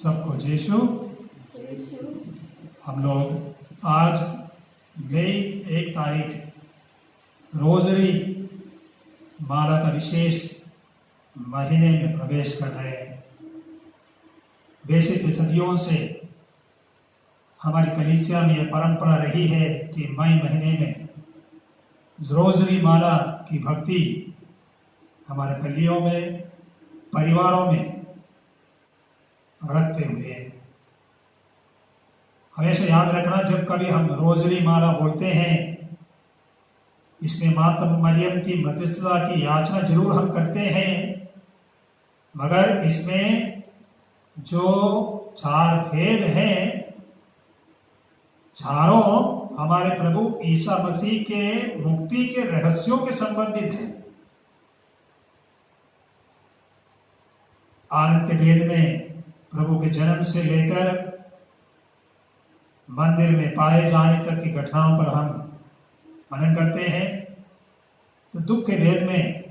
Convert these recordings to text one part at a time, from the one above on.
सबको यीशु। हम लोग आज मई 1 तारीख रोजरी माला का विशेष महीने में प्रवेश कर रहे हैं। वैसे तो सदियों से हमारी कलीसिया में यह परंपरा रही है कि मई महीने में रोजरी माला की भक्ति हमारे पल्लियों में, परिवारों में रखते हुए हमेशा याद रखना, जब कभी हम रोजरी माला बोलते हैं, इसमें माता मरियम की मध्यस्थता की याचना जरूर हम करते हैं, मगर इसमें जो 4 भेद हैं, चारों हमारे प्रभु ईसा मसीह के मुक्ति के रहस्यों के संबंधित हैं। आनंद के भेद में प्रभु के जन्म से लेकर मंदिर में पाए जाने तक की घटनाओं पर हम मनन करते हैं। तो दुख के भेद में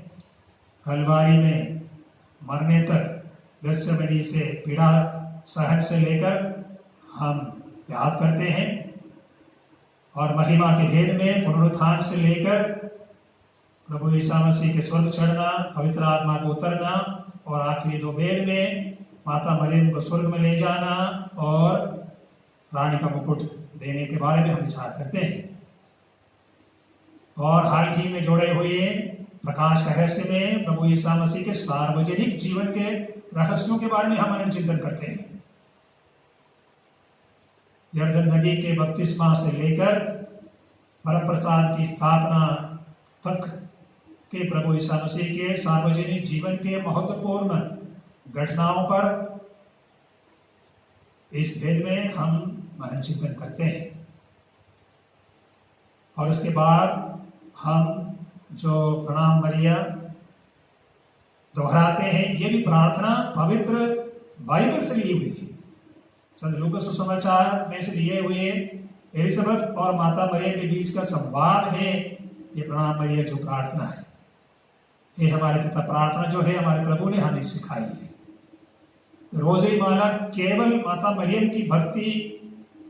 कलवारी में मरने तक, गत्सेमनी से पीड़ा सहन से लेकर हम याद करते हैं। और महिमा के भेद में पुनरुत्थान से लेकर प्रभु ईसा मसीह के स्वर्ग चढ़ना, पवित्र आत्मा को उतरना, और आखिरी 2 भेद में माता मरियम को स्वर्ग में ले जाना और रानी का मुकुट देने के बारे में हम विचार करते हैं। और हाल ही में जोड़े हुए प्रकाश का रहस्य में प्रभु ईसा मसीह के सार्वजनिक जीवन के रहस्यों के बारे में हम मनन चिंतन करते हैं। यरदन नदी के बपतिस्मा से लेकर परम प्रसाद की स्थापना तक के प्रभु ईसा मसीह के सार्वजनिक जीवन के महत्वपूर्ण घटनाओं पर इस भेद में हम मनन चिंतन करते हैं। और उसके बाद हम जो प्रणाम मरिया दोहराते हैं, ये भी प्रार्थना पवित्र बाइबल से ली हुई है। संत लूकास सुसमाचार में से लिए हुए एलिजाबेथ और माता मरियम के बीच का संवाद है ये प्रणाम मरिया जो प्रार्थना है। ये हमारे पिता प्रार्थना जो है हमारे प्रभु ने हमें सिखाई है। रोजरी माला केवल माता मरियम की भक्ति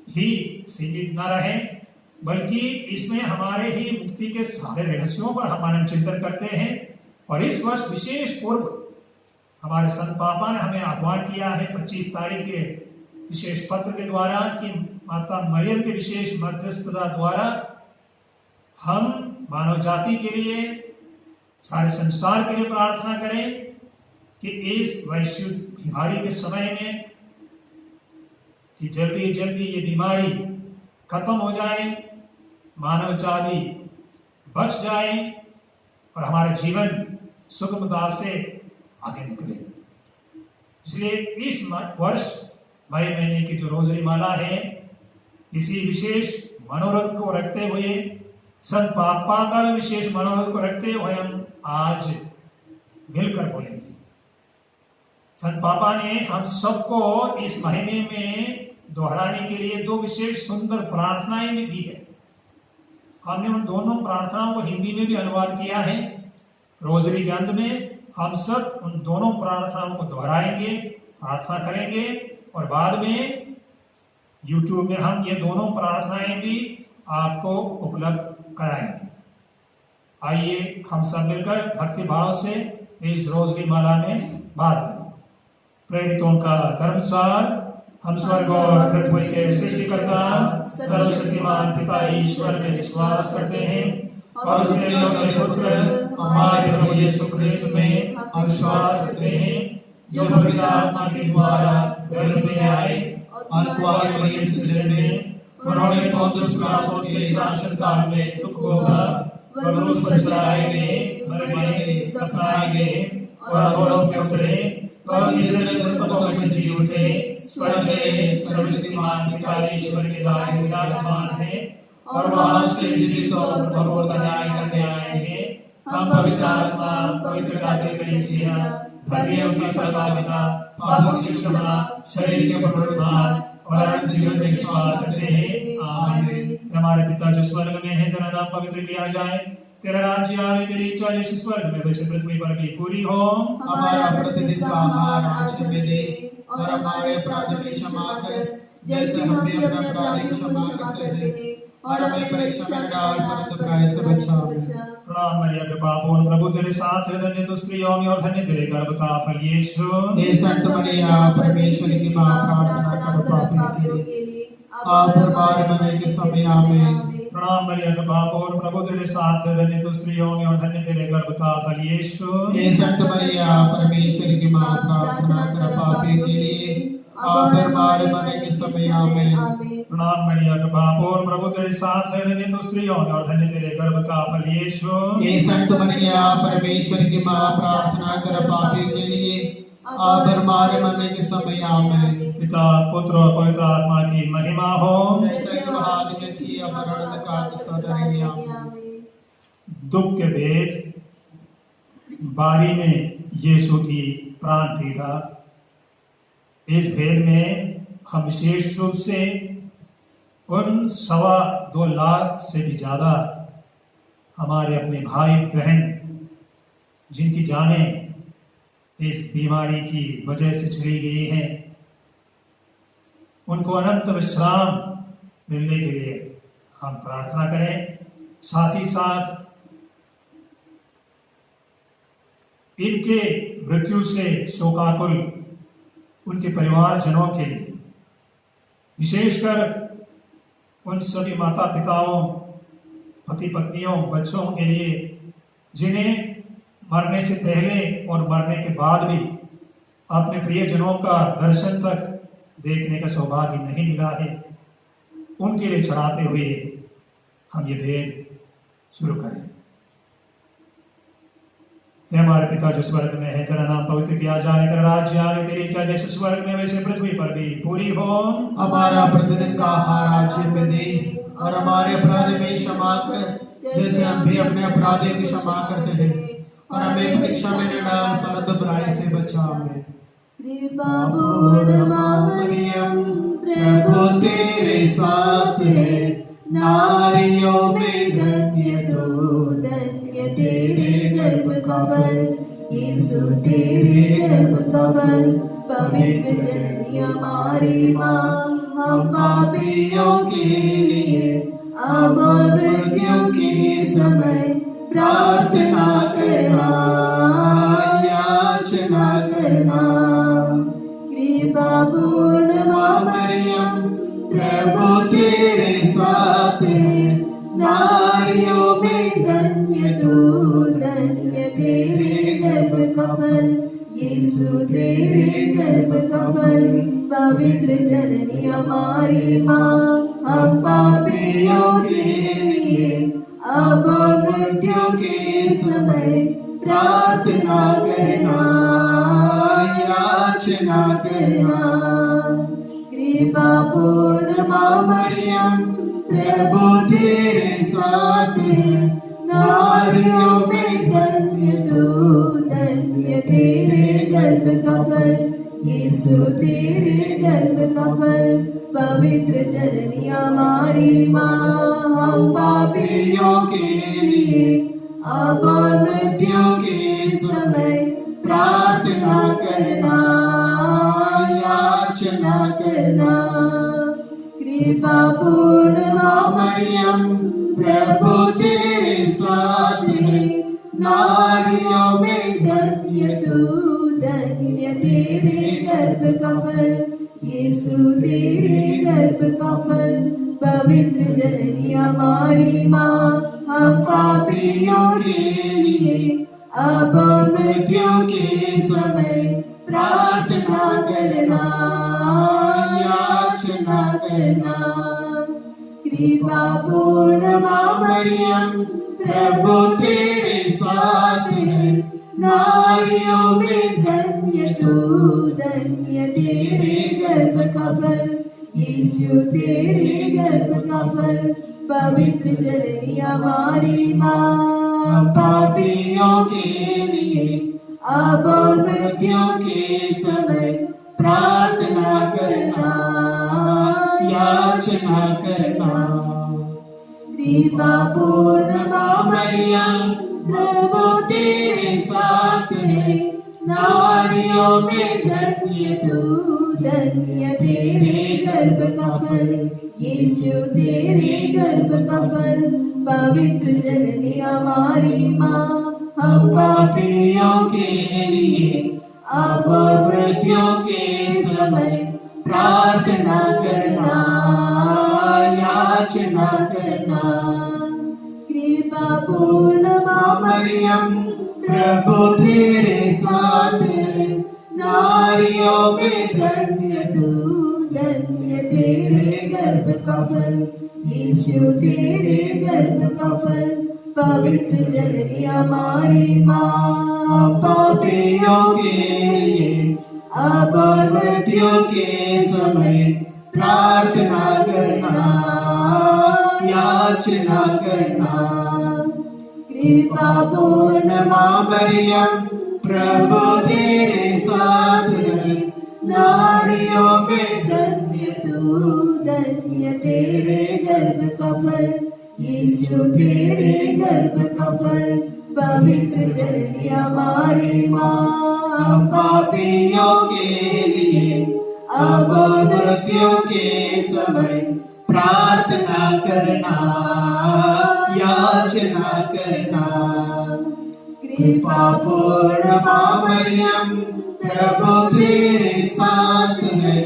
ही सीमित न रहे, बल्कि इसमें हमारे ही मुक्ति के सारे रहस्यों पर हम मनन चिंतन करते हैं। और इस वर्ष विशेष पूर्व हमारे संत पापा ने हमें आह्वान किया है 25 तारीख के विशेष पत्र के द्वारा कि माता मरियम के विशेष मध्यस्थता द्वारा हम मानव जाति के लिए, सारे संसार के लिए प्रार्थना करें कि इस वैश्विक बीमारी के समय में कि जल्दी जल्दी ये बीमारी खत्म हो जाए, मानव जाति बच जाए और हमारा जीवन सुगमता से आगे निकले। इसलिए इस वर्ष मई महीने की जो रोजरी माला है, इसी विशेष मनोरथ को रखते हुए, संत पापा का भी विशेष मनोरथ को रखते हुए हम आज मिलकर बोलेंगे। संत पापा ने हम सबको इस महीने में दोहराने के लिए 2 विशेष सुंदर प्रार्थनाएं भी दी है। हमने उन दोनों प्रार्थनाओं को हिंदी में भी अनुवाद किया है। रोजरी के अंत में हम सब उन दोनों प्रार्थनाओं को दोहराएंगे, प्रार्थना करेंगे और बाद में YouTube में हम ये दोनों प्रार्थनाएं भी आपको उपलब्ध कराएंगे। आइए हम सब मिलकर भक्ति भाव से इस रोजरी माला में भाग लें। प्रेरितों का धर्मसार। हम स्वर्ग और पृथ्वी के सृष्टिकर्ता सर्वशक्तिमान पिता ईश्वर में विश्वास करते हैं और उसके अपने पुत्र हमारे प्रभु यीशु ख्रीस्त में हम विश्वास करते हैं, जो पवित्र आत्मा के द्वारा गर्भ में आए और कुंवारी मरियम से जन्मे, उन्होंने पौंतुस पिलातुस के शासनकाल में दुख भोगा, वह क्रूस पर चढ़ाए गए, मर गए, दफनाए गए और अधोलोक में उतरे और तीसरे दिन मृतकों में से जी उठे, स्वर्ग में सर्वशक्तिमान पिता ईश्वर के दाहिने विराजमान है और वहां से जीवितों और का न्याय करने आए हैं। हम पवित्र आत्मा, पवित्र कैथोलिक कलीसिया, धर्मियों की सहभागिता, पापों की क्षमा, शरीर के पुनरुत्थान और अनंत जीवन में विश्वास करते हैं। आमीन। हमारे पिता जो स्वर्ग में है, तेरा नाम पवित्र किया जाए, तेरा राज्य आवे, तेरी इच्छा जैसे स्वर्ग में वैसे पृथ्वी पर भी पूरी हो। हमारा प्रतिदिन का आहार आज हमें दे और हमारे अपराध में क्षमा कर, जैसे हम भी अपने अपराधी की क्षमा करते हैं, और हमें परीक्षा में न डाल परंतु बुराई से बचा। प्रणाम मरिया, कृपा पूर्ण, प्रभु तेरे साथ है, धन्य तू स्त्रियों में और धन्य तेरे गर्भ का फल यीशु। हे संत मरिया, परमेश्वर की मां, प्रार्थना करो पापियों के लिए, अब और हमारे मरने के समय आमीन। प्रणाम मरिया, कृपा पूर्ण, प्रभु तेरे साथ है, धन्य तू स्त्रियों में और धन्य तेरे गर्भ का फल यीशु। हे संत मरिया, परमेश्वर की मां, प्रार्थना करो पापियों के लिए, अब और हमारे मरने के समय आमीन। प्रणाम मरिया, कृपा पूर्ण, प्रभु तेरे साथ है, धन्य तू स्त्रियों में और धन्य तेरे गर्भ का फल यीशु। हे संत मरिया, परमेश्वर की मां, प्रार्थना करो पापियों के लिए, अब और हमारे मरने के समय आमीन। पिता, पुत्र और पवित्र आत्मा की महिमा हो। जैसे कि आदि में थी, अब और अनंतकाल तक सदा रहेगी आमीन। दुख के भेद बारी में यीशु की प्राण पीड़ा, इस भेद में हम विशेष रूप से उन 2.25 लाख से भी ज्यादा हमारे अपने भाई बहन जिनकी जानें इस बीमारी की वजह से चली गई हैं, उनको अनंत विश्राम मिलने के लिए हम प्रार्थना करें। साथ ही साथ इनके मृत्यु से शोकाकुल उनके परिवारजनों के लिए, विशेषकर उन सभी माता पिताओं, पति पत्नियों, बच्चों के लिए जिन्हें मरने से पहले और मरने के बाद भी अपने प्रियजनों का दर्शन तक देखने का सौभाग्य नहीं मिला है, उनके लिए चढ़ाते हुए हम ये भेद शुरू करें। हे हमारे पिता जो स्वर्ग में है, तेरा नाम पवित्र किया जाए, तेरा राज्य आए, तेरी इच्छा जैसे स्वर्ग में वैसे पृथ्वी पर भी पूरी हो। हमारा प्रतिदिन का आहार आज हमें दे, और हमारे अपराध में क्षमा कर, जैसे हम भी अपने अपराधियों की क्षमा करते हैं, और हमें परीक्षा में न डाल परंतु बुराई से बचा। आमीन। प्रभु तेरे साथ है, नारियों में धन्य तू, धन्य तेरे गर्भ का फल यीशु, तेरे गर्भ का फल। पवित्र जननी हमारी माँ, हम पापियों के लिए अब और मृत्यु के समय प्रार्थना करना, याचना करना। कृपा पूर्ण माँ मरियम, प्रभु तेरे साथ है, नारियों में धन्य तू, धन्य तेरे गर्भ का फल यीशु, तेरे गर्भ का फल। पवित्र जननी हमारी माँ, हम पापियों के लिए अब मृत्यु के समय प्रार्थना करना, याचना करना। कृपा पूर्ण माँ मरियम, प्रभु तेरे साथ है, नारियों में धन्य तू, धन्य तेरे गर्भ का फल यीशु, तेरे गर्भ का फल। पवित्र जननी हमारी माँ, हम पापियों के लिए अब और मृत्यु के समय प्रार्थना करना, याचना करना। कृपा पूर्ण माँ मरियम, प्रभु तेरे साथ है, नारियों में धन्य तू, धन्य तेरे गर्भ का फल यीशु, तेरे गर्भ का फल। पवित्र जननी हमारी माँ, हम पापियों के लिए अब मृत्यु के समय प्रार्थना करना, याचना करना। कृपा पूर्ण माँ मरियम, प्रभु तेरे साथ है, नारियों में धन्य तू, धन्य तेरे गर्भ का फल यीशु, तेरे गर्भ का फल। पवित्र जननी हमारी माँ, हम पापियों के लिए अब मृत्यु के समय प्रार्थना करना, याचना करना। कृपा पूर्ण माँ मरियम, प्रभु तेरे साथ है, नारियों में धन्य धन्य तू, धन्य तेरे गर्भ का फल, यीशु तेरे गर्भ का फल। पवित्र जननी हमारी माँ, हम पापियों के लिए अब और मृत्यु के समय प्रार्थना करना, याचना करना। कृपा पूर्ण माँ मरियम, प्रभु तेरे साथ है, नारियों में धन्य तू, धन्य तेरे गर्भ का फल, यीशु तेरे गर्भ का फल। पवित्र जननी हमारी माँ, हम पापियों के लिए अब और मृत्यु के समय प्रार्थना करना, याचना करना। कृपा पूर्ण माँ मरियम, प्रभु तेरे साथ है, नारियों में धन्य तू, धन्य तेरे गर्भ का फल, यीशु तेरे गर्भ का फल। पवित्र जननी हमारी माँ, हम पापियों के लिए अब और मृत्यु के समय प्रार्थना करना, याचना करना। कृपा पूर्ण माँ मरियम, प्रभु तेरे साथ है,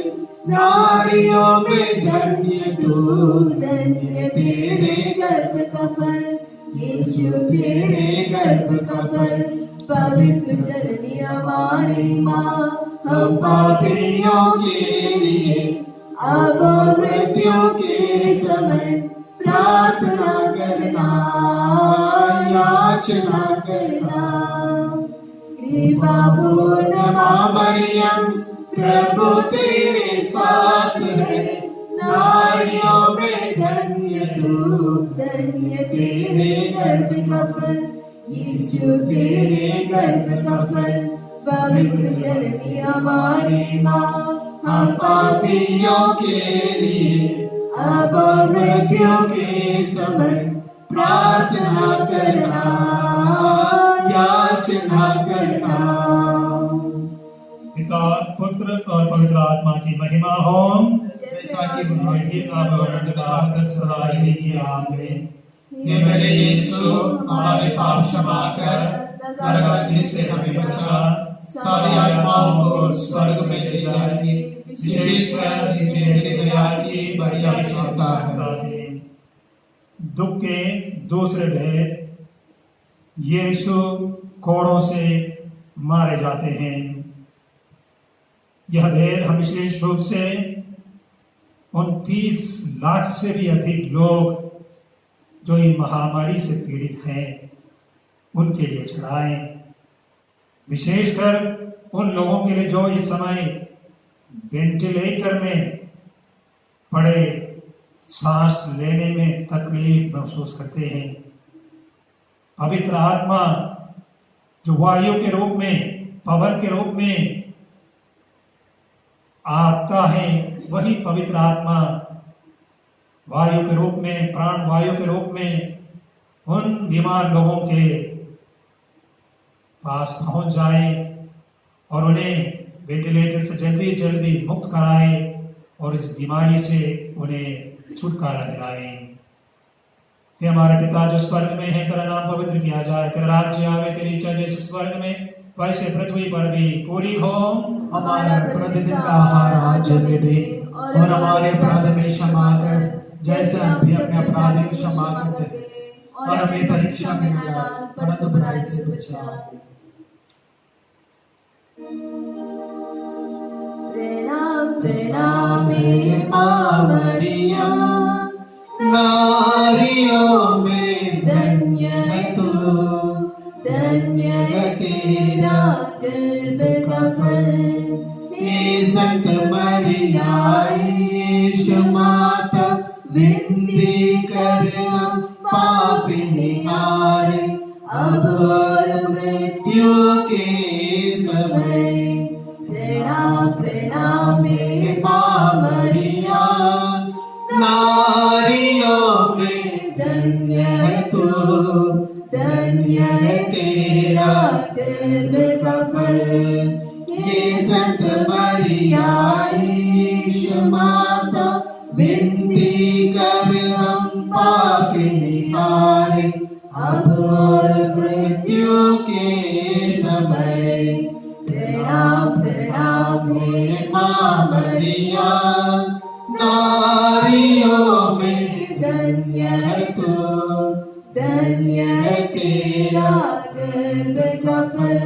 नारियों में धन्य तू, धन्य तेरे गर्भ का फल, यीशु तेरे गर्भ का फल। पवित्र जननी हमारी माँ, हम पापियों के लिए अब और मृत्यु के समय प्रार्थना करना, याचना करना। कृपा पूर्ण माँ मरियम, प्रभु तेरे साथ है, नारियों में धन्य तू, धन्य तेरे गर्भ का फल, यीशु तेरे गर्भ का फल। पवित्र जननी हमारी माँ, हम पापियों के लिए अब और मृत्यु के समय प्रार्थना करना, याचना करना। पिता, पुत्र और पवित्र आत्मा की महिमा हो, जैसा कि भांति अब और अंधकार सदा ही। आमीन। हे मेरे यीशु, हमारे पाप क्षमा कर, नरक अग्नि से हमें बचा, सारी आत्माओं को स्वर्ग में ले जाएगी, विशेषकर जिन्हें तेरी दया की बड़ी आवश्यकता है। दुख के दूसरे भेद, यीशु कोड़ों से मारे जाते हैं। यह भेद हम विशेष रूप से 29 लाख से भी अधिक लोग जो ये महामारी से पीड़ित हैं उनके लिए चढ़ाएं, विशेषकर उन लोगों के लिए जो इस समय वेंटिलेटर में पड़े, सांस लेने में तकलीफ महसूस करते हैं। पवित्र आत्मा जो वायु के रूप में, पवन के रूप में आता है, वही पवित्र आत्मा वायु के रूप में, प्राण वायु के रूप में उन बीमार लोगों के पास पहुंच जाए और उन्हें वेंटिलेटर से जल्दी जल्दी मुक्त कराए और इस बीमारी से उन्हें छुटकारा दिलाए। हे हमारे पिता जो स्वर्ग में है, तेरा नाम पवित्र किया जाए, तेरा राज्य आवे, तेरी इच्छा जैसे स्वर्ग में वैसे पृथ्वी पर भी पूरी हो। हमारा प्रतिदिन का आहार आज हमें दे, और हमारे अपराध में क्षमा कर, जैसे हम भी अपने अपराधी को क्षमा करते हैं, और हमें परीक्षा में न डाल, परंतु बुराई से बचा। प्रणाम प्रणाम हे माँ मरियम, नारियों में धन्य है तू, धन्य है तेरा गर्भ का फल। हे संत मरिया यीशु माता, विनती करना पापिनी हारे, अब और मृत्यु के समय। प्रणाम प्रणाम हे माँ मरिया, नारियों में धन्य है तू, धन्य है तेरा गर्भ का फल। ये माता विनती कर हम पापी निहारे अब और मृत्यु के समय। प्रणाम प्रणाम हे माँ मरिया नारियों में धन्य है तू, धन्य है तेरा गर्भ का फल।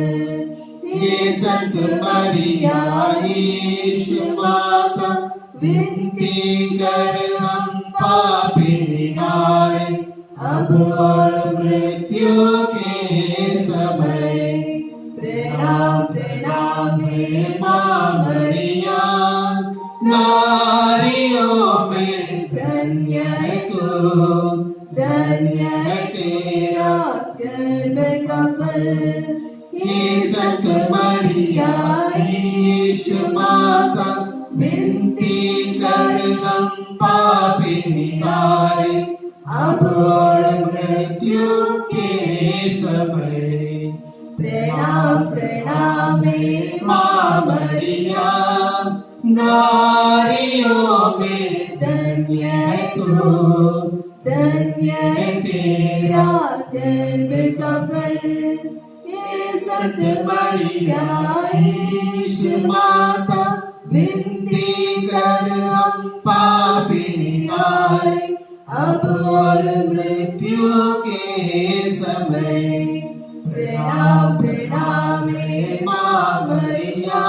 ये संत मरिया ईश माता विनती कर हम पापी निहारे अब और मृत्यु के समय। प्रणाम प्रणाम हे माँ मरिया नारियों में धन्य है तू, धन्य है तेरा गर्भ का फल। ये संत मरिया ईश माता विनती कर हम पापी निहारे अब और मृत्यु के समय। प्रणाम प्रणाम हे माँ मरिया नारियों में धन्य है तू, धन्य है तेरा गर्भ का फल। ये संत मरिया ईश माता विनती कर हम पापी निहारे अब और मृत्यु के समय। प्रणाम प्रणाम हे माँ मरिया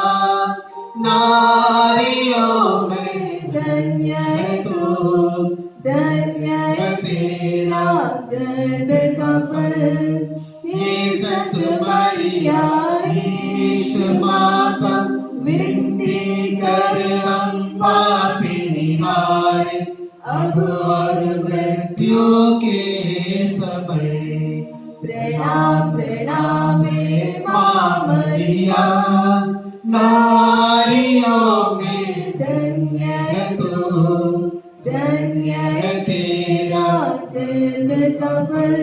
नारियों में धन्य है तू, धन्य है तेरा गर्भ का फल। ये संत मरिया ईश माता विनती कर हम पापी निहारे अब और मृत्यु के समय। प्रणाम प्रणाम हे माँ मरिया नारियों में धन्य है तू, धन्य है तेरा गर्भ का फल।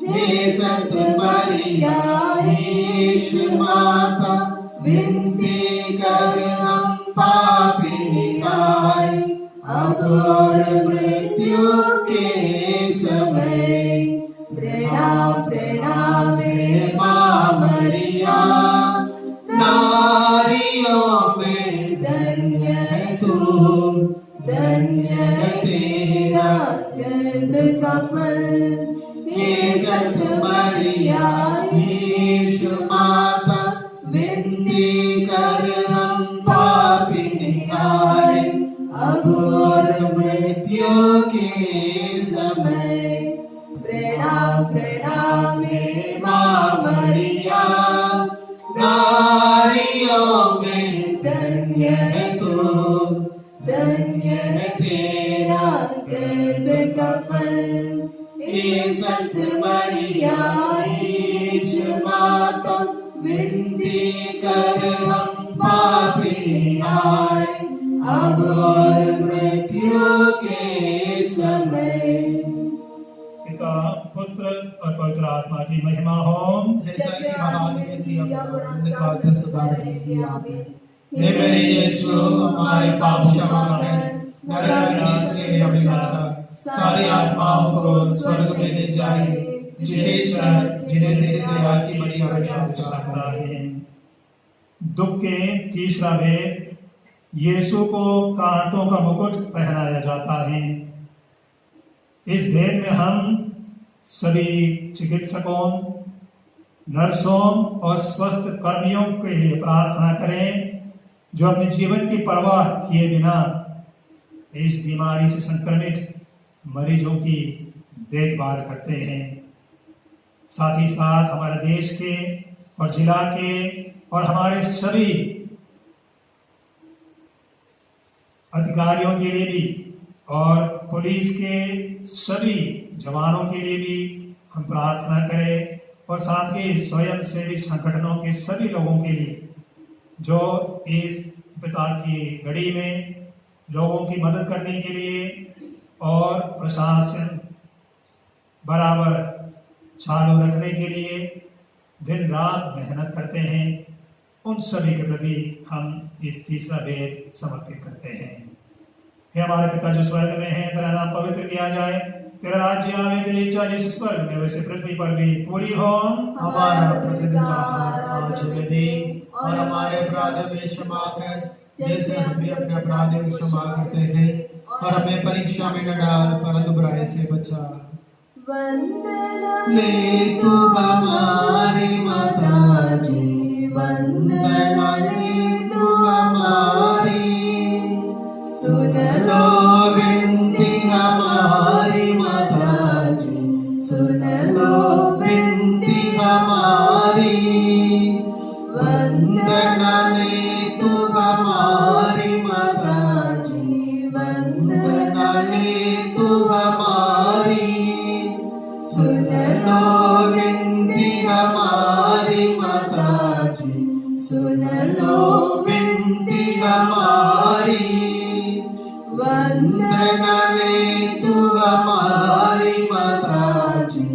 ये संत मरिया ईश माता विनती कर हम पापी निहारे अब और मृत्यु के समय। प्रणाम प्रणाम हे माँ मरिया नारियों में धन्य है तू, धन्य है तेरा गर्भ का फल। ये संत मरिया ईश माता विनती कर हम पापी निहारे अब और मृत्यु के समय। प्रणाम प्रणाम हे माँ मरिया नारियों में धन्य है तू, धन्य है तेरा गर्भ का फल। ये संत मरिया ईश माता विनती कर हम पापी निहारे अब और मृत्यु के समय। पिता पुत्र और पवित्र आत्मा की महिमा हो। जैसा कि महान में दिया काल सदा रहेगी आमीन। हे मेरे यीशु हमारे पाप क्षमा कर, नरक अग्नि से हमें बचा, सारी आत्माओं को स्वर्ग में ले जाए, विशेषकर जिन्हें तेरी दया की बड़ी आवश्यकता है। दुख के तीसरा भेद, यीशु को कांटों का मुकुट पहनाया जाता है। इस भेद में हम सभी चिकित्सकों, नर्सों और स्वास्थ्य कर्मियों के लिए प्रार्थना करें जो अपने जीवन की परवाह किए बिना इस बीमारी से संक्रमित मरीजों की देखभाल करते हैं। साथ ही साथ हमारे देश के और जिला के और हमारे सभी अधिकारियों के लिए भी और पुलिस के सभी जवानों के लिए भी हम प्रार्थना करें और साथ ही स्वयं सेवी संगठनों के सभी लोगों के लिए जो इस विपदा की घड़ी में लोगों की मदद करने के लिए और प्रशासन बराबर चालू रखने के लिए दिन रात मेहनत करते हैं। उन सभी के प्रति हम इस तीसरा वेद समर्पित करते हैं। हे हमारे पिता जो स्वर्ग में है, तेरा नाम पवित्र किया जाए, तेरा राज्य आवे, तेरी इच्छा जैसे स्वर्ग में वैसे पृथ्वी पर भी पूरी हो। हमारा प्रतिदिन का आहार आज हमें दे, और हमारे अपराध में क्षमा कर जैसे हम भी अपने अपराधियों को क्षमा करते हैं, और हमें परीक्षा में न डाल परंतु बुराई से बचा। वंदना ले तू हमारी माता जी, वंदना ले तू हमारी, सुन लो विनती हमारी माता जी, सुन लो विनती हमारी। वंदना ले तू हमारी माता जी, वंदना ले तू हमारी, सुन लो विनती हमारी माता जी, सुन लो विनती हमारी। वंदना ले तू हमारी माता जी,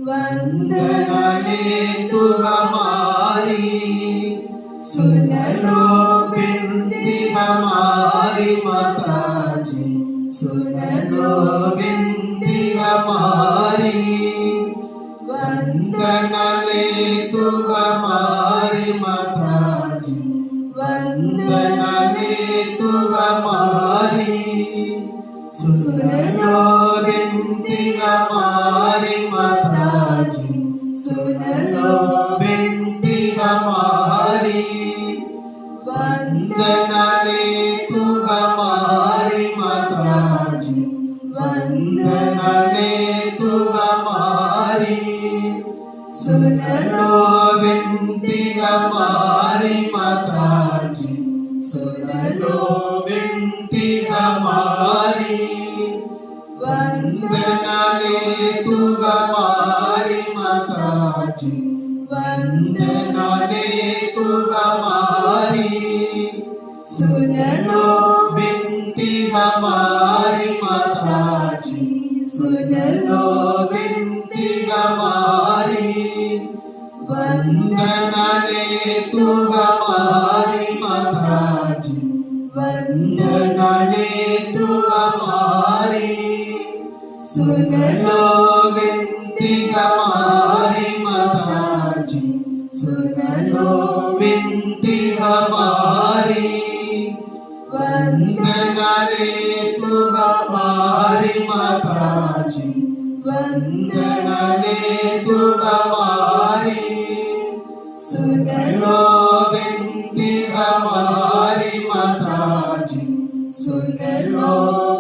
वंदना ले तू हमारी, सुन लो विनती हमारी माता जी, सुन लो विनती हमारी। वंदना ले तू हमारी माता जी, वंदना ले तू हमारी, सुन लो विनती हमारी माता जी, सुन लो विनती हमारी। वंदना ले तू हमारी माता जी, वंदना ले तू हमारी, सुन लो विनती हमारी माता जी, सुन लो विनती हमारी। वंदना ले तू हमारी माता जी, वंदना ले तू हमारी, सुन लो विनती हमारी माता जी, सुन लो विनती हमारी। वंदना ले तू हमारी माता जी, वंदना ले तू हमारी, सुन लो विनती हमारी माता जी, सुन लो विनती हमारी। वंदना ले तू हमारी माता जी, वंदना ले तू हमारी, सुन लो विनती हमारी माता जी, सुन लो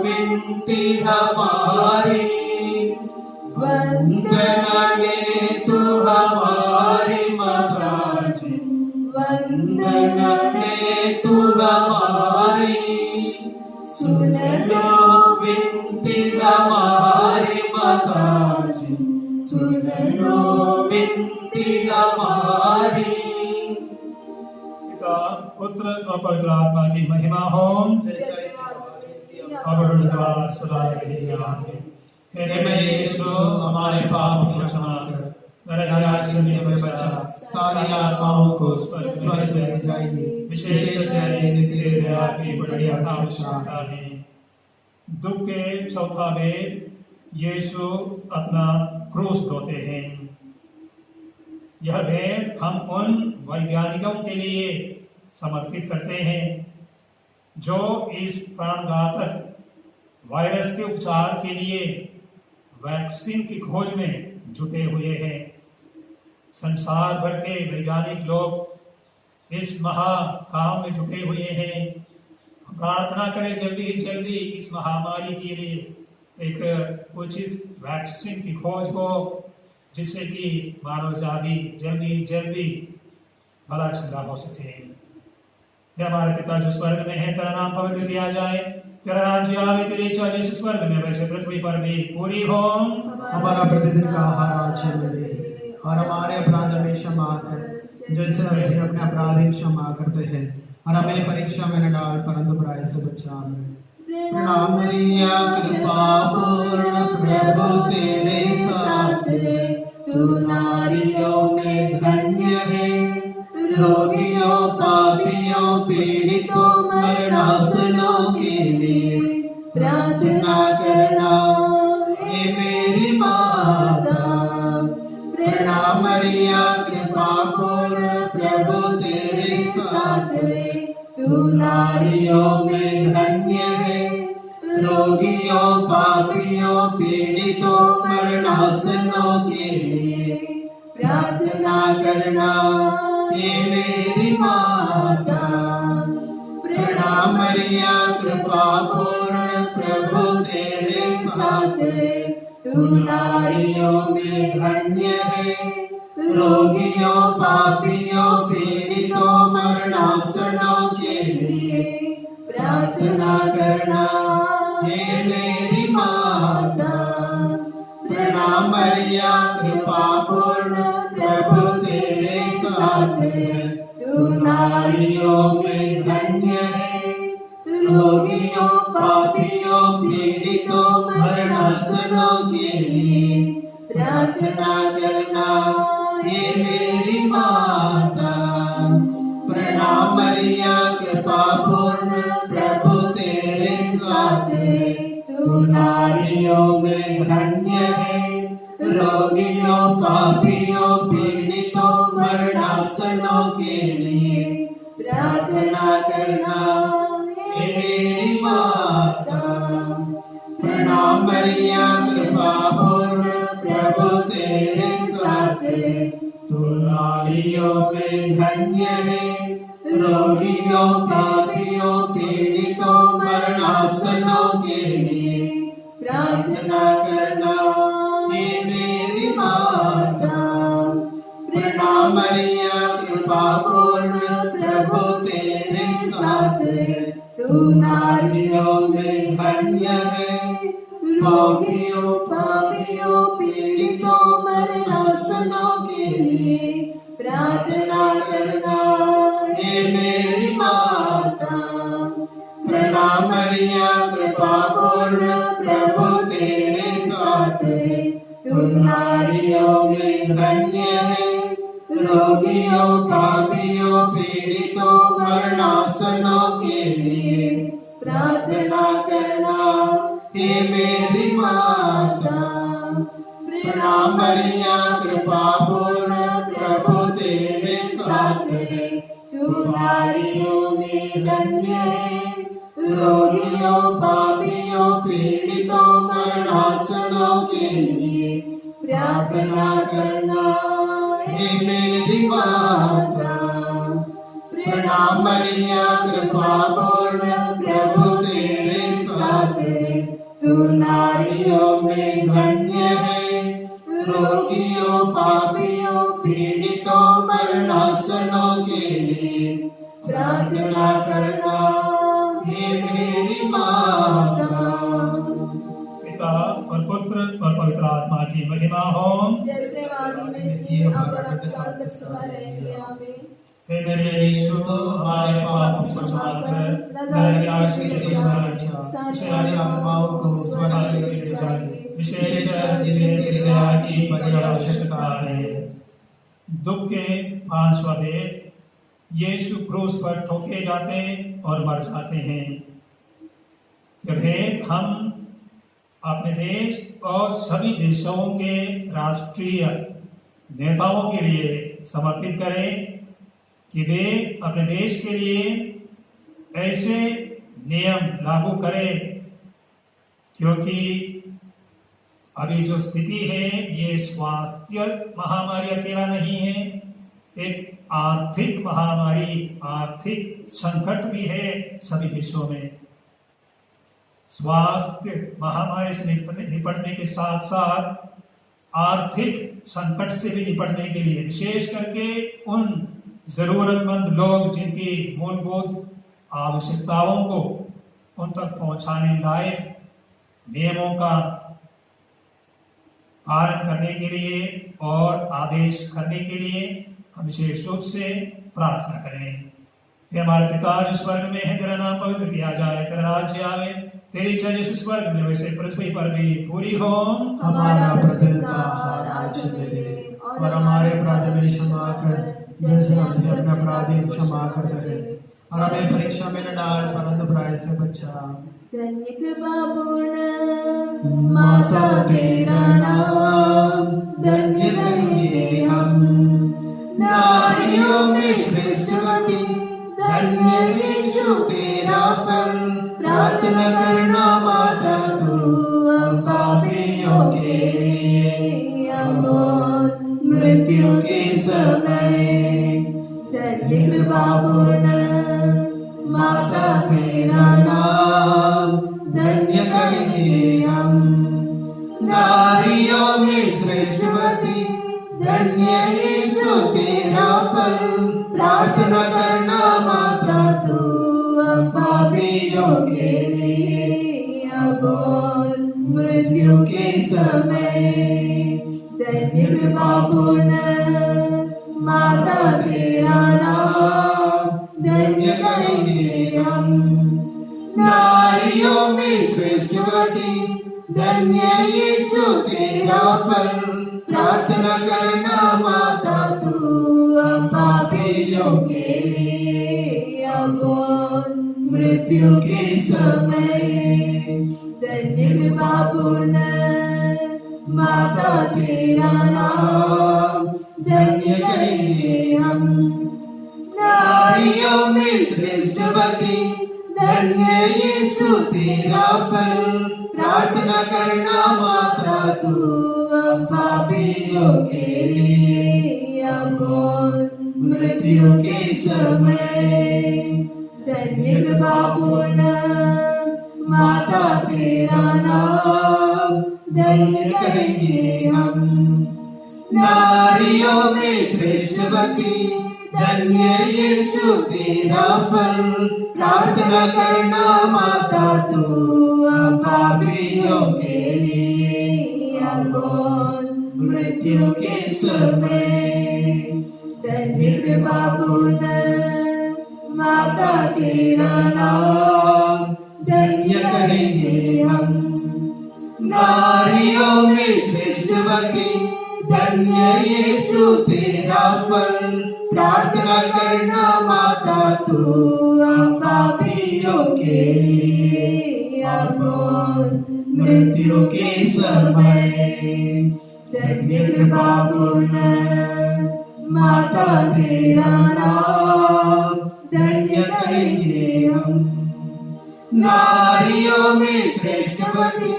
विनती हमारी। वंदना ले तू हमारी माता जी, वंदना ले तू हमारी, सुन लो विनती हमारी माता जी, सुन लो विनती हमारी। पिता पुत्र और पवित्र आत्मा की महिमा हो। अब द्वारा सदा रहे। आमीन। हे मेरे यीशु, हमारे पाप क्षमा कर, नरक से हमें बचा, सारी आत्माओं को स्वर्ग में ले जाएगी, विशेष करके तेरे दया की बड़ी आवश्यकता है। दुख के चौथा में यीशु अपना क्रूस ढोते हैं। यह भेंट हम उन वैज्ञानिकों के लिए समर्पित करते हैं जो इस प्राणघातक वायरस के उपचार के लिए वैक्सीन की खोज में जुटे हुए हैं। संसार भर के वैज्ञानिक लोग इस महा काम में जुटे हुए हैं। प्रार्थना करें जल्दी ही जल्दी इस महामारी के लिए एक उचित वैक्सीन की खोज हो, जिससे कि मानव जाति जल्दी भला चंगा हो सके। हे हमारे पिता जो स्वर्ग में है, तेरा नाम पवित्र किया जाए, तेरा राज्य आवे, तेरी इच्छा जैसे स्वर्ग में वैसे पृथ्वी पर भी पूरी हो। हमारा प्रतिदिन का आहार आज हमें दे, और हमारे अपराध में क्षमा कर जैसे हम भी अपने अपराधी क्षमा करते हैं, और हमें परीक्षा में न डाल परंतु बुराई से बचा। आमीन। प्रणाम मरिया, कृपा पूर्ण प्रभु तेरे साथ है, तू नारियों में धन्य है, रोगियों प्रार्थना करना हे मेरी माता। प्रणाम मरिया कृपा पूर्ण प्रभु तेरे साथ है, तू नारियों में धन्य है। रोगियों पापियों पीड़ितों मरणासनों के लिए प्रार्थना करना हे मेरी माता। प्रणाम मरिया कृपा पूर्ण प्रभु तेरे साथ है, तू नारियों में धन्य है। रोगियों पापियों पीड़ितों मरणासनों के लिए प्रार्थना करना हे मेरी माता। प्रणाम मरिया कृपा पूर्ण प्रभु तेरे साथ है, तू नारियों में धन्य है। रोगियों पापियों पीड़ितों मरणासनों के लिए प्रार्थना करना हे मेरी माता। प्रणाम मरिया कृपा पूर्ण प्रभु तेरे साथ है, तू नारियों में धन्य है। रोगियों पापियों पीड़ितों मरणासनों के लिए प्रार्थना करना हे मेरी माता। प्रणाम मरिया कृपा पूर्ण प्रभु तेरे साथ है, तू नारियों में धन्य है। रोगियों पापियों पीड़ितों मरणासनों के लिए प्रार्थना करना हे मेरी माता। प्रणाम मरिया कृपा पूर्ण प्रभु तेरे साथ है, तू नारियों में धन्य है। रोगियों पापियों पीड़ितों मरणासनों के लिए प्रार्थना करना हे मेरी माता। प्रणाम मरिया कृपा पूर्ण प्रभु तेरे साथ है, तू नारियों में धन्य है। रोगियों पापियों पीड़ितों मरणासनों के लिए प्रार्थना करना हे मेरी माता। प्रणाम मरिया कृपा पूर्ण प्रभु तेरे साथ है, तू नारियों में धन्य है। रोगियों पापियों पीड़ितों मरणासनों के लिए प्रार्थना करना हे मेरी माता। प्रणाम मरिया कृपा पूर्ण प्रभु तेरे साथ है, तू नारियों में धन्य है। रोगियों पापियों पीड़ितों मरणासनों के लिए प्रार्थना करना हे मेरी माता। पिता और पुत्र और पवित्र आत्मा की महिमा हो। जैसे आदि में थी अब अनंतकाल तक सदा रहेंगे। आमीन। हे मेरे यीशु, हमारे पाप क्षमा कर, नरक आग से बचा, सारी आत्माओं को स्वर्ग ले जाए, विशेषकर जिन्हें तेरी दया की बड़ी आवश्यकता है। दुख के 5वां भेद, यीशु क्रूस पर ठोके जाते और मर जाते हैं। यह भेद हम अपने देश और सभी देशों के राष्ट्रीय नेताओं के लिए समर्पित करें कि वे अपने देश के लिए ऐसे नियम लागू करें, क्योंकि अभी जो स्थिति है ये स्वास्थ्य महामारी अकेला नहीं है, एक आर्थिक महामारी, आर्थिक संकट भी है सभी देशों में। स्वास्थ्य महामारी से निपटने के साथ साथ आर्थिक संकट से भी निपटने के लिए विशेष करके उन जरूरतमंद लोग जिनकी मूलभूत आवश्यकताओं को उन तक पहुंचाने लायक नियमों का पालन करने के लिए और आदेश करने के लिए हम विशेष रूप से प्रार्थना करें। हे हमारे पिता जो स्वर्ग में है, तेरा नाम पवित्र किया जाए, तेरा राज्य आवे, तेरी इच्छा जैसे स्वर्ग में वैसे पृथ्वी पर भी पूरी हो। हमारा प्रतिदिन का आहार आज हमें दे, और हमारे अपराध में क्षमा कर जैसे हम भी अपने अपराधी को क्षमा करते हैं, और हमें परीक्षा में न डाल परंतु बुराई से बचा। धन्य कृपापूर्ण माता तेरा नाम धन्य कहेंगे हम। नारियों में श्रेष्ठवती धन्य यीशु तेरा फल। प्रार्थना करना माता तू हम पापियों के लिए अब और मृत्यु के समय। धन्य कृपापूर्ण माता तेरा नाम धन्य कहेंगे हम। नारियों में श्रेष्ठवती धन्य यीशु तेरा फल। प्रार्थना करना माता तू हम पापियों के लिए अब और मृत्यु के समय। धन्य कृपापूर्ण माता तेरा नाम धन्य कहेंगे हम। नारियों में श्रेष्ठवती धन्य यीशु तेरा फल। प्रार्थना करना माता तू हम पापियों के लिए अब और मृत्यु के समय। धन्य कृपापूर्ण माता तेरा नाम धन्य कहेंगे हम। नारियों में श्रेष्ठवती धन्य यीशु तेरा फल। प्रार्थना करना माता तू हम पापियों के लिए अब और मृत्यु के समय। धन्य कृपापूर्ण माता तेरा नाम धन्य कहेंगे हम। नारियों में श्रेष्ठवती धन्य यीशु तेरा फल। प्रार्थना करना माता तू हम पापियों के लिए अब और मृत्यु के समय। धन्य कृपापूर्ण माता तेरा नाम धन्य कहेंगे हम। नारियों में श्रेष्ठवती धन्य यीशु तेरा फल। प्रार्थना करना माता तू हम पापियों के लिए अब और मृत्यु के समय। धन्य कृपापूर्ण माता तेरा नाम धन्य कहेंगे हम। नारियों में श्रेष्ठवती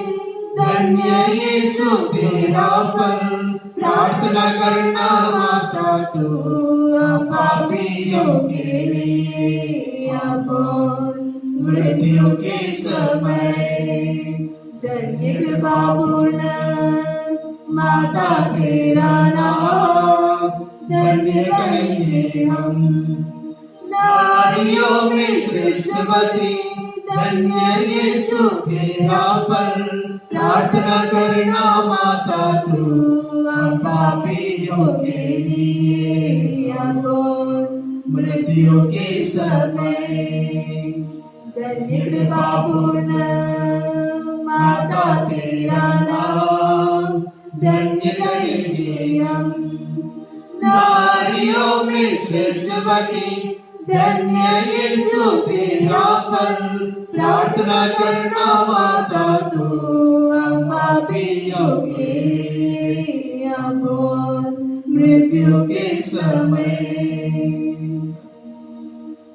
धन्य यीशु तेरा फल। प्रार्थना करना माता तू हम पापियों के लिए अब और मृत्यु के समय। धन्य कृपापूर्ण माता तेरा नाम धन्य कहेंगे हम। नारियों में श्रेष्ठवती धन्य यीशु तेरा फल। प्रार्थना करना माता तू हम पापियों के लिए अब और मृत्यु के समय। धन्य कृपापूर्ण माता तेरा नाम धन्य कहेंगे हम। नारियों में श्रेष्ठवती धन्य यीशु तेरा फल। प्रार्थना करना माता तू हम पापियों के लिए अब और मृत्यु के समय।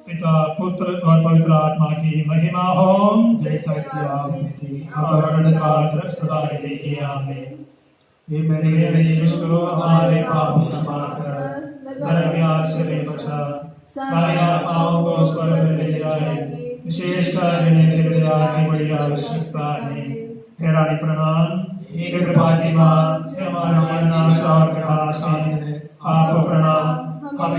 पिता पुत्र और पवित्र आत्मा की महिमा हो। जैसा कि आपने थी अब अनंत काल तक सदा रहेगी आमीन। हे मेरे यीशु हमारे पाप क्षमा कर नरक से ले बचा। सारी आत्माओं को स्वर्ग में ले जाए। विशेषकर जिन्हें तेरे दया की बड़ी आवश्यकता है। हे रानी प्रणाम। हे कृपा की मां, हे हमारा जीवन आशा और कथा आसान है। आपको प्रणाम। हम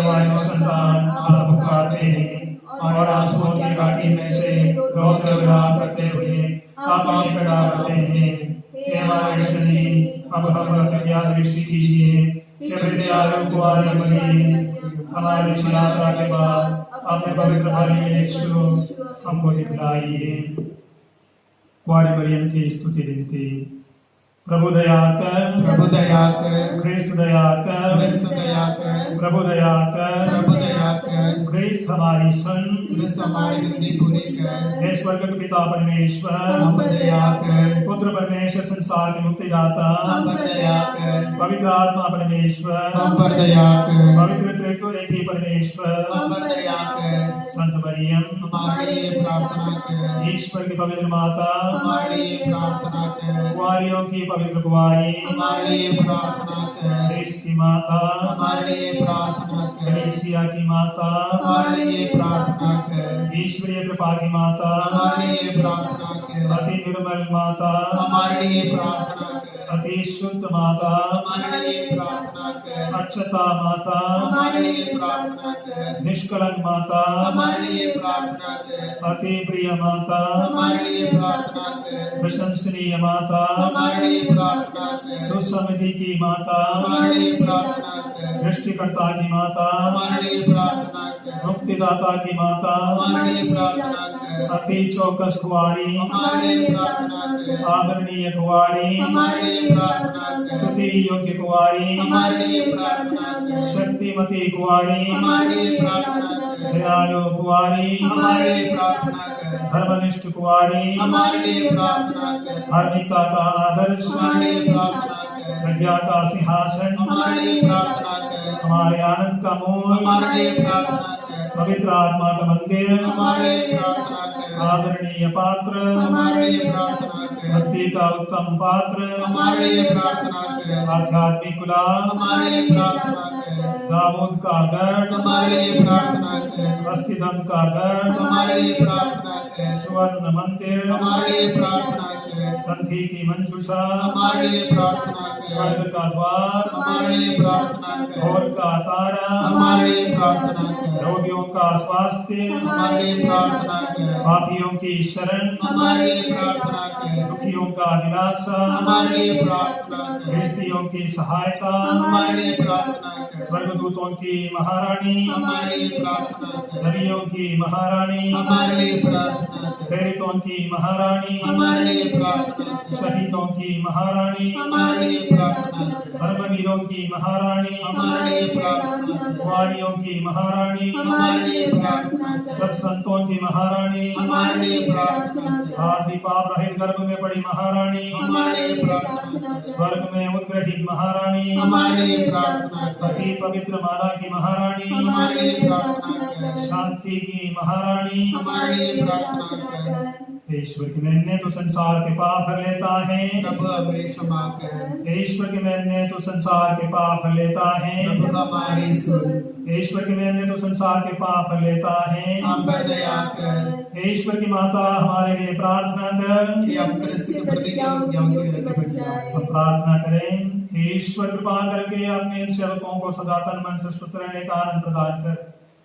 वाले संतान आप पुकारते हैं और आंसुओं की घाटी में से रोते विलाप करते हुए आप हमें पे डालते हैं। हे हमारे कृष्ण जी, अब हम पर दया दृष्टि कीजिए। हे विद्यालयों को आने वाली हमारी इस यात्रा के बाद अपने पवित्र भाई यीशु हमको दिखलाइए। कुंवारी मरियम की स्तुति विनती। प्रभु दया कर, प्रभु दया कर, ख्रिस्त दया कर, क्रिस्त दया कर, प्रभु दया कर, प्रभु दया कर, ख्रिस्त हमारी सुन, क्रिस्त हमारी विनती पूरी कर, हे स्वर्ग के पिता परमेश्वर, हम पर दया कर, पुत्र परमेश्वर संसार के मुक्तिदाता, हम पर दया कर, पवित्र आत्मा परमेश्वर, हम पर दया कर, पवित्र त्रित्व एक ही परमेश्वर, हम पर दया कर, संत मरियम, हमारे लिए प्रार्थना कर, ईश्वर की पवित्र माता, हमारे लिए प्रार्थना कर, कुंवारियों की पवित्र कुंवारी, हमारे लिए प्रार्थना कर, ख्रिस्त की माता, हमारे लिए प्रार्थना कर, कलीसिया की माता, हमारे लिए प्रार्थना कर, ईश्वरीय कृपा की माता, हमारे लिए प्रार्थना कर, अति निर्मल माता, हमारे लिए प्रार्थना कर, अति शुद्ध माता, हमारे लिए प्रार्थना कर, अक्षता माता, हमारे लिए प्रार्थना कर, निष्कलंक माता, हमारे लिए प्रार्थना कर, अति प्रिय माता, हमारे लिए प्रार्थना कर, प्रशंसनीय माता, हमारे लिए प्रार्थना कर, सुसमिति की माता, हमारे लिए प्रार्थना कर, सृष्टिकर्ता की माता, हमारे लिए प्रार्थना कर, मुक्तिदाता की माता, हमारे लिए प्रार्थना कर, अति चौकस कुंवारी, हमारे लिए प्रार्थना कर, आदरणीय कुंवारी, हमारे लिए प्रार्थना कर, स्तुति योग्य कुंवारी, हमारे लिए प्रार्थना कर, शक्तिमती कुंवारी, हमारे लिए प्रार्थना कर, दयालु कुंवारी, हमारे लिए प्रार्थना कर, धर्मनिष्ठ कुंवारी, हमारे लिए प्रार्थना कर, धार्मिकता का आदर्श, हमारे लिए प्रार्थना कर, प्रज्ञा का सिंहासन, हमारे लिए प्रार्थना कर, हमारे आनंद का मूल, हमारे लिए प्रार्थना कर, पवित्र आत्मा का मंदिर, हमारे लिए प्रार्थना कर, आदरणीय पात्र, हमारे लिए प्रार्थना कर, भक्ति का उत्तम पात्र, हमारे लिए प्रार्थना कर, आध्यात्मिक गुलाम, हमारे लिए प्रार्थना कर, दाऊद का गढ़, हमारे लिए प्रार्थना कर, अस्थिदंत का गढ़, हमारे लिए प्रार्थना कर, स्वर्ण मंदिर, हमारे लिए प्रार्थना कर, संधि की मंजूषा, हमारे लिए प्रार्थना कर, स्वर्ग का द्वार, हमारे लिए प्रार्थना कर, भोर का तारा, हमारे लिए प्रार्थना कर, रोगियों का स्वास्थ्य, हमारे लिए प्रार्थना कर, पापियों की शरण, हमारे लिए प्रार्थना कर, दुखियों का दिलासा, हमारे लिए प्रार्थना कर, गृहस्थियों की सहायता, हमारे लिए प्रार्थना कर, स्वर्गदूतों की महारानी, हमारे लिए प्रार्थना कर, नबियों की महारानी, हमारे लिए प्रार्थना कर, प्रेरितों की महारानी, हमारे लिए प्रार्थना कर, शहीदों की महारानी, हमारे लिए प्रार्थना कर, धर्मवीरों की महारानी, हमारे लिए प्रार्थना कर, कुंवारियों की महारानी, हमारे लिए प्रार्थना कर, सत्संतों की महारानी, हमारे लिए प्रार्थना कर, आदि पाप रहित गर्भ में पड़ी महारानी, हमारे लिए प्रार्थना कर, स्वर्ग में उद्ग्रहित महारानी, हमारे लिए प्रार्थना कर, अति पवित्र माला की महारानी, हमारे लिए प्रार्थना कर, शांति की महारानी, हमारे लिए प्रार्थना कर, ईश्वर की मेमने तो संसार के पाप भर लेता है, प्रभु हमें क्षमा कर, ईश्वर की मेमने तो संसार के पाप भर लेता है, प्रभु हमारी सुन, ईश्वर की मेमने तो संसार के पाप भर लेता है, हम पर दया कर, ईश्वर की माता हमारे लिए प्रार्थना कर, कि हम क्रिस्त के प्रति योग्य बन जाए। हम प्रार्थना करें। हे ईश्वर कृपा करके अपने इन सेवकों को सदा तन मन से स्वस्थ रहने का आनंद प्रदान कर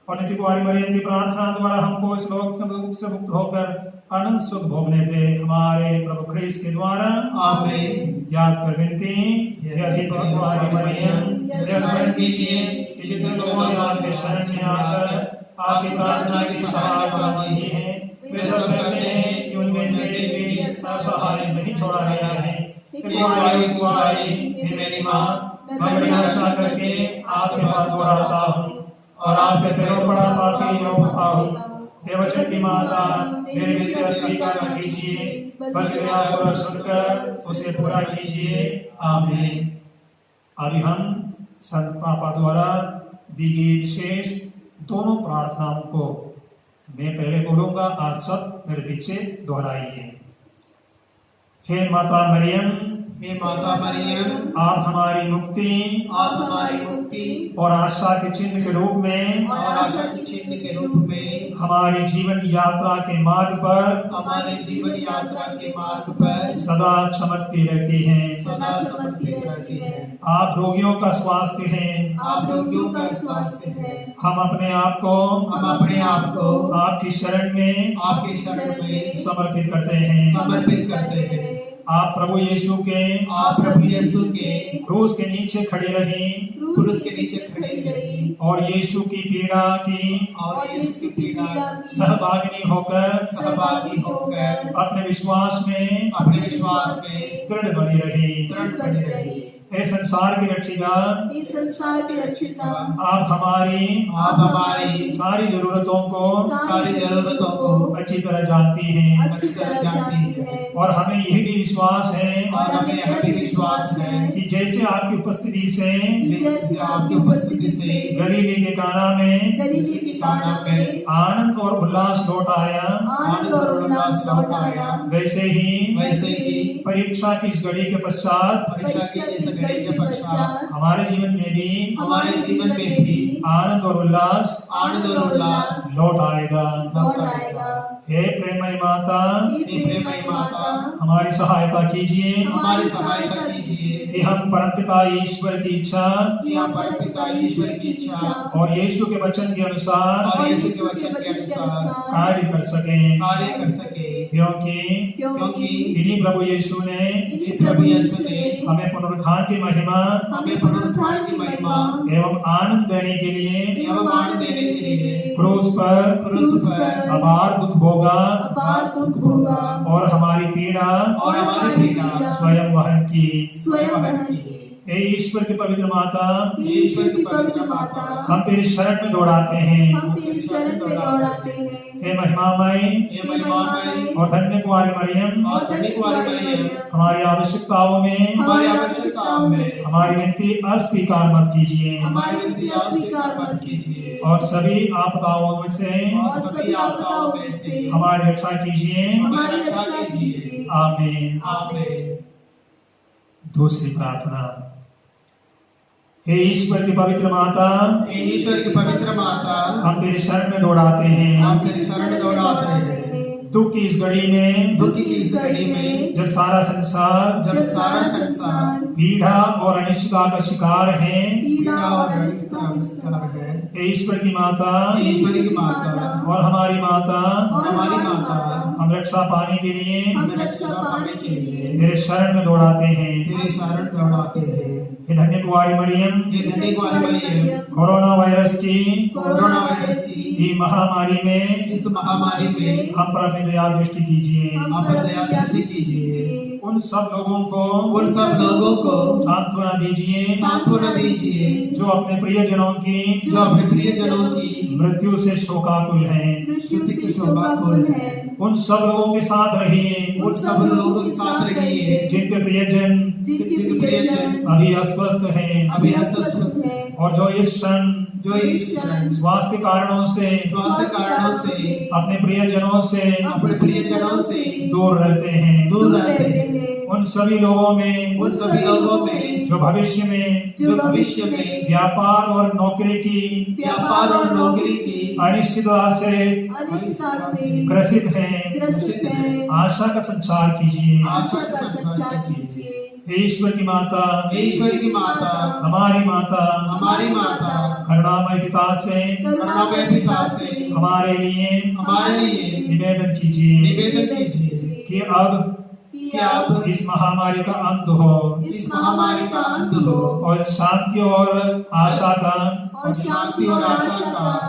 और नित्य कुमारी मरियम की प्रार्थना द्वारा हमको इस लोक में दुख से मुक्त होकर अनंत सुख भोगने दे, हमारे प्रभु ख्रीस्त के द्वारा। आमीन। याद कर विनती, हे अधिक कुमारी मरियम, यह स्मरण कीजिए कि जितने लोगों ने आपके शरण में आकर आपकी प्रार्थना की सहायता मांगी है, वे सब कहते हैं कि उनमें से भी असहाय नहीं छोड़ा गया है। कुमारी कुमारी हे मेरी माँ, मैं बड़ी आशा करके आपके पास दौड़ाता हूँ और आपके पैरों पड़ा पापी होता हूँ। हे वचन की माता, मेरी विनती स्वीकार न कीजिए, बल्कि मेरा पूरा सुनकर उसे पूरा कीजिए। आमीन। अभी हम संत पापा द्वारा दी गई विशेष दोनों प्रार्थनाओं को मैं पहले बोलूंगा, आप सब मेरे पीछे दोहराइए। हे माता मरियम, हे माता मरियम, आप हमारी मुक्ति, आप हमारी मुक्ति और आशा के चिन्ह के रूप में, और आशा के चिन्ह के रूप में हमारी जीवन यात्रा के मार्ग पर, हमारे जीवन यात्रा के मार्ग पर सदा चमकती रहती हैं। सदा समर्पित रहती है। आप रोगियों का स्वास्थ्य हैं। आप रोगियों का स्वास्थ्य है। हम अपने आप को आपकी शरण में, आपकी शरण में समर्पित करते हैं। समर्पित करते हैं। आप प्रभु यीशु के क्रूस के नीचे खड़े रही, और यीशु की पीड़ा की और यीशु की पीड़ा सहभागिनी होकर सहभागी होकर अपने विश्वास में अपने विश्वास में दृढ़ बनी रही। दृढ़ बनी रही। हे संसार की रक्षिका, इस संसार की रक्षिता, आप हमारी सारी जरूरतों को सारी जरूरतों को अच्छी तरह जानती हैं अच्छी तरह जानती है। और हमें यह भी विश्वास है और हमें यह भी विश्वास है कि जैसे आपकी उपस्थिति से जैसे आपकी उपस्थिति से गलीली के काना में गलीली की काना में आनंद और उल्लास लौट आया, आनंद और उल्लास लौट आया, वैसे ही परीक्षा की इस घड़ी के पश्चात परीक्षा की इस घड़ी के पश्चात हमारे जीवन में भी आनंद और उल्लास लौट आएगा। हे प्रेमय माता, हमारी सहायता कीजिए कि हम परमपिता ईश्वर की इच्छा और यीशु के वचन के अनुसार कार्य कर सकें, क्योंकि इन्हीं प्रभु यीशु ने हमें पुनरुत्थान की महिमा एवं आनंद देने के लिए क्रूस पर अपार दुख भोगा और हमारी पीड़ा स्वयं वहन की। हे ईश्वर की पवित्र माता, हम तेरी शरण में दौड़ाते हैं। हे महिमामय और धन्य कुंवारी मरियम, हमारी आवश्यकताओं में हमारी विनती अस्वीकार मत कीजिए और सभी आपदाओं में से हमारी रक्षा कीजिए। आमीन। दूसरी प्रार्थना। हे ईश्वर की पवित्र माता, हम तेरी शरण में दौड़ाते हैं। दुख की इस घड़ी में जब सारा संसार पीड़ा और अनिश्चितता का शिकार है, ईश्वर की माता और हमारी माता, हम रक्षा पाने के लिए तेरे शरण में दौड़ाते हैं। हे धन्य कुंवारी मरियम, कोरोना वायरस की महामारी में हम पर अपनी दया दृष्टि कीजिए। उन सब लोगों को सांत्वना दीजिए जो अपने प्रियजनों की मृत्यु से शोकाकुल हैं। उन सब लोगों के साथ रहिए जिनके प्रियजन अभी अस्वस्थ हैं और जो इस क्षण स्वास्थ्य कारणों से अपने प्रियजनों से दूर रहते हैं। उन सभी लोगों में जो भविष्य में व्यापार और नौकरी की अनिश्चितता से ग्रसित हैं, आशा का संचार कीजिए। ईश्वर की माता, हमारी माता, करुणामय पिता से हमारे लिए निवेदन कीजिए कि अब इस महामारी का अंत हो और शांति और आशा का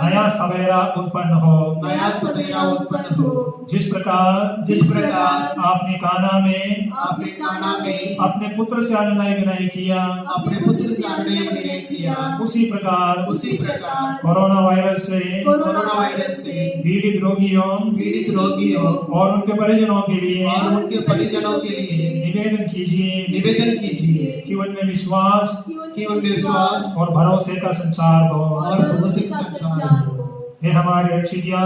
नया सवेरा उत्पन्न हो। जिस प्रकार आपने काना में अपने पुत्र से अनुनय विनय किया, उसी प्रकार कोरोना वायरस से पीड़ित रोगियों और उनके परिजनों के लिए निवेदन कीजिए कि उनमें विश्वास और भरोसे का संचार हो। हे हमारे रक्षिका,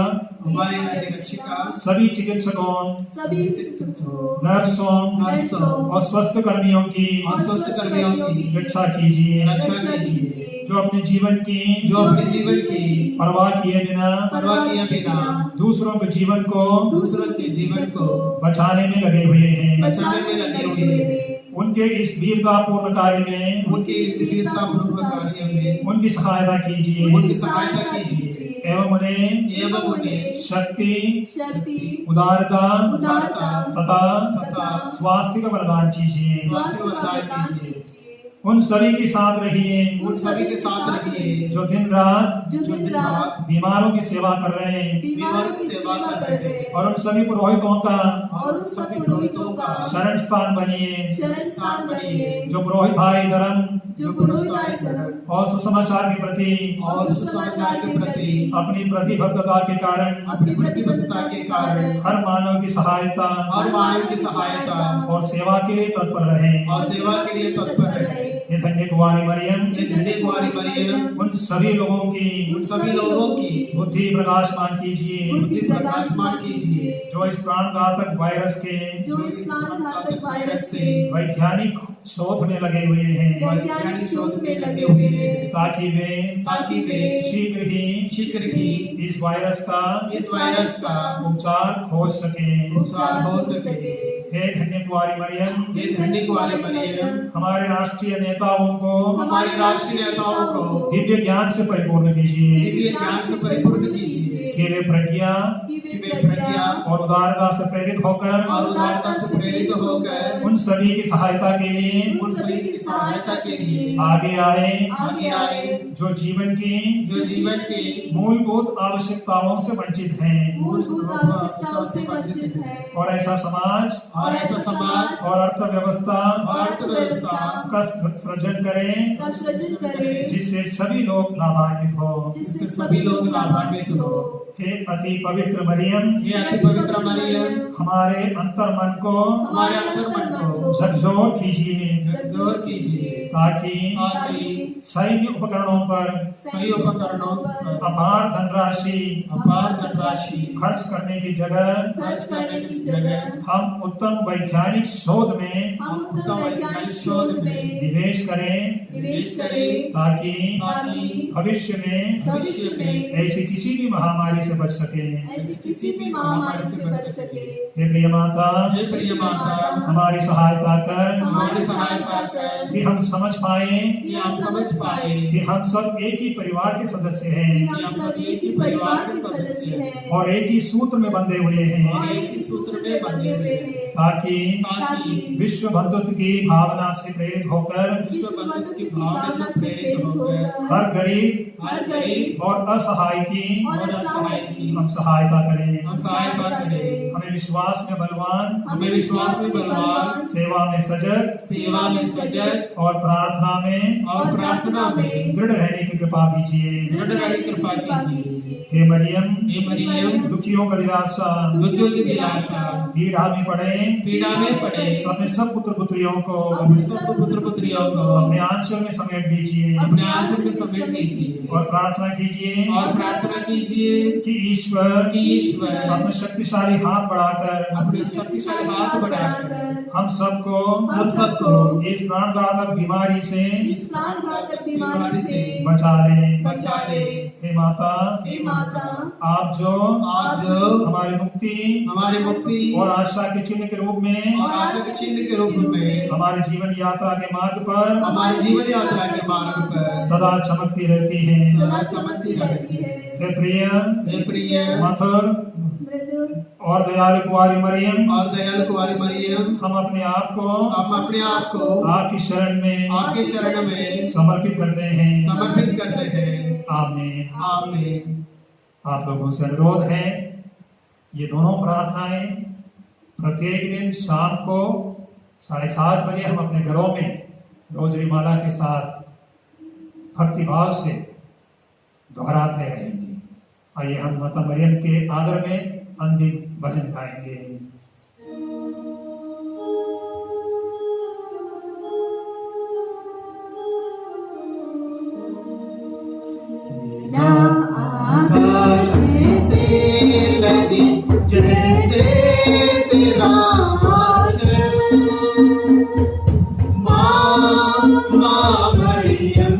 सभी चिकित्सकों, नर्सों और स्वास्थ्य कर्मियों की रक्षा कीजिए, जो अपने जीवन की परवाह किए बिना दूसरों के जीवन को बचाने में लगे हुए हैं। उनके इस वीरतापूर्ण कार्य में उनकी सहायता कीजिए एवं उन्हें शक्ति, उदारता तथा स्वास्थ्य का वरदान कीजिए। उन सभी के साथ रहिए उन सभी के साथ रहिए जो दिन रात जो दिन रात बीमारों की सेवा कर रहे हैं बीमारों की सेवा कर रहे हैं और उन सभी पुरोहितों का और उन सभी पुरोहितों का शरण स्थान बनिए शरण स्थान बनिए जो पुरोहित भाई धर्म जो पुरोहित धर्म और सुसमाचार के प्रति और सुसमाचार के प्रति अपनी प्रतिबद्धता के कारण अपनी प्रतिबद्धता के कारण हर मानव की सहायता और मानव की सहायता और सेवा के लिए तत्पर रहें। और सेवा के लिए तत्पर रहे। ये धन्य कुंवारी मरियम ये धन्य कुंवारी मरियम उन सभी लोगों की उन सभी लोगों की बुद्धि प्रकाशमान कीजिए बुद्धि प्रकाशमान कीजिए जो इस प्राणघातक वायरस के जो इस प्राणघातक वायरस से वैज्ञानिक शोध में लगे हुए हैं वैज्ञानिक शोध में लगे हुए हैं ताकि वे शीघ्र ही इस वायरस का उपचार खोज सकें। उपचार हो सके। हे धन्य कुंवारी मरियम ये धन्य कुंवारी मरियम हमारे राष्ट्रीय नेताओं को हमारे राष्ट्रीय नेताओं को दिव्य ज्ञान से परिपूर्ण कीजिए दिव्य ज्ञान से परिपूर्ण कीजिए कि वे प्रज्ञा कि वे प्रज्ञा और उदारता से प्रेरित होकर और उदारता से प्रेरित होकर उन सभी की सहायता के लिए उन सभी की सहायता के लिए आगे आए जो जीवन की मूलभूत आवश्यकताओं से वंचित हैं मूलभूत आवश्यकताओं से वंचित है और ऐसा समाज और अर्थव्यवस्था का सृजन करें जिससे सभी लोग लाभान्वित हो। जिससे सभी लोग लाभान्वित हो। हे अति पवित्र मरियम ये अति पवित्र मरियम हमारे अंतर्मन को झकझोर कीजिए ताकि सही उपकरणों पर अपार धनराशि खर्च करने की जगह हम उत्तम वैज्ञानिक शोध में निवेश करें ताकि भविष्य में ऐसी किसी भी महामारी से बच सके। हे प्रिय माता हमारी सहायता कर कि हम समझ पाए कि हम सब एक ही परिवार के सदस्य हैं और एक ही सूत्र में बंधे हुए हैं ताकि विश्व बंधुत्व की भावना से प्रेरित होकर हर गरीब और असहाय की हम सहायता करें। हमें विश्वास में बलवान सेवा में सजग और प्रार्थना में दृढ़ रहने की कृपा कीजिए। हे मरियम दुखियों का दिलासा पीड़ा में पड़े अपने सब पुत्र पुत्रियों को अपने आंचल में समेट लीजिए और प्रार्थना कीजिए कि ईश्वर अपने शक्तिशाली हाथ बढ़ाकर हम सबको इस प्राणघातक बीमारी से बचा ले। हे माता आप जो हमारी मुक्ति और आशा के चिन्ह के रूप में हमारे जीवन यात्रा के मार्ग पर सदा चमकती रहती है। हे प्रिय मधुर और दयालु कुंवारी मरियम हम अपने आप को आपकी शरण में समर्पित करते हैं। आमीन। आप लोगों से अनुरोध है ये दोनों प्रार्थनाएं प्रत्येक दिन शाम को 7:30 बजे हम अपने घरों में रोजरी माला के साथ भक्तिभाव से दोहराते रहेंगे। आइए हम माता मरियम के आदर में अंतिम भजन गाएंगे। जैसे तेरा माँ मरियम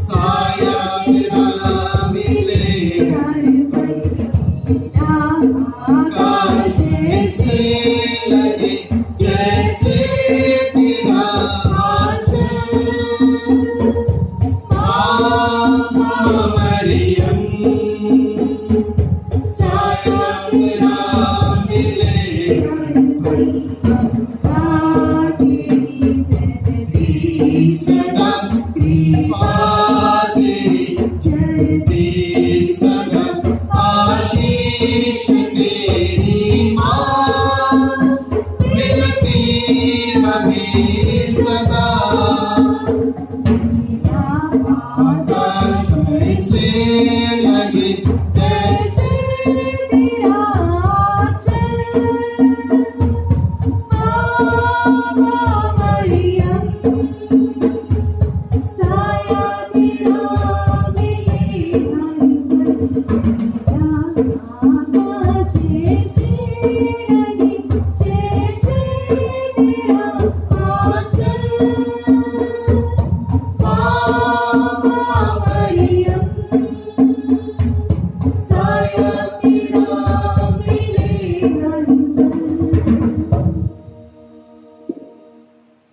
साया तेरा मिलेगा आकाश से लगे जैसे तेरा माँ मरियम तेरा मिलेगा रे